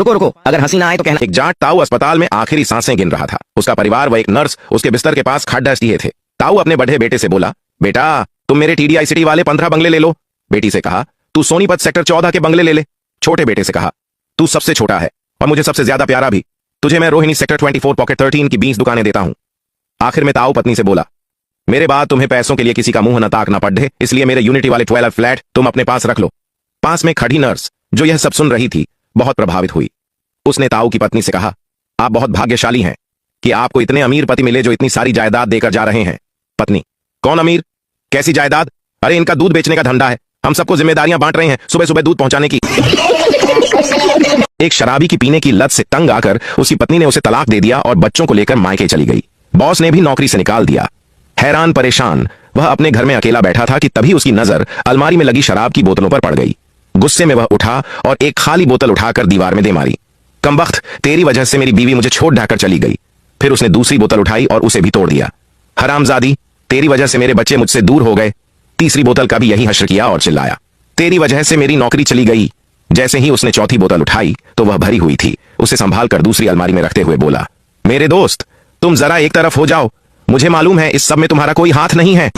रुको रुको, अगर हंसी ना आए तो कहना। एक जाट ताऊ अस्पताल में आखिरी सांसें गिन रहा था। उसका परिवार व एक नर्स उसके बिस्तर के पास खड्डा दिए थे। ताऊ अपने बढ़े बेटे से बोला, बेटा तुम मेरे TDI सिटी वाले 15 बंगले ले लो। बेटी से कहा, तू सोनीपत सेक्टर 14 के बंगले ले ले। छोटे बेटे से कहा, तू सबसे छोटा है और मुझे सबसे ज्यादा प्यारा भी, तुझे मैं रोहिणी सेक्टर 24 पॉकेट 13 की 20 दुकानें देता हूं। आखिर में ताऊ पत्नी से बोला, मेरे बाद तुम्हें पैसों के लिए किसी का मुंह न ताकना पड़े, इसलिए मेरे यूनिटी वाले 12 फ्लैट तुम अपने पास रख लो। पास में खड़ी नर्स जो यह सब सुन रही थी बहुत प्रभावित हुई। उसने ताऊ की पत्नी से कहा, आप बहुत भाग्यशाली हैं कि आपको इतने अमीर पति मिले जो इतनी सारी जायदाद देकर जा रहे हैं। पत्नी, कौन अमीर, कैसी जायदाद? अरे इनका दूध बेचने का धंधा है, हम सबको जिम्मेदारियां बांट रहे हैं सुबह सुबह दूध पहुंचाने की। एक शराबी की पीने की लत से तंग आकर उसकी पत्नी ने उसे तलाक दे दिया और बच्चों को लेकर मायके चली गई। बॉस ने भी नौकरी से निकाल दिया। हैरान परेशान वह अपने घर में अकेला बैठा था कि तभी उसकी नजर अलमारी में लगी शराब की बोतलों पर पड़ गई। गुस्से में वह उठा और एक खाली बोतल उठाकर दीवार में दे मारी। कमबख्त, तेरी वजह से मेरी बीवी मुझे छोड़ ढाकर चली गई। फिर उसने दूसरी बोतल उठाई और उसे भी तोड़ दिया। हरामजादी, तेरी वजह से मेरे बच्चे मुझसे दूर हो गए। तीसरी बोतल का भी यही हश्र किया और चिल्लाया, तेरी वजह से मेरी नौकरी चली गई। जैसे ही उसने चौथी बोतल उठाई तो वह भरी हुई थी। उसे संभाल कर दूसरी अलमारी में रखते हुए बोला, मेरे दोस्त तुम जरा एक तरफ हो जाओ, मुझे मालूम है इस सब में तुम्हारा कोई हाथ नहीं है।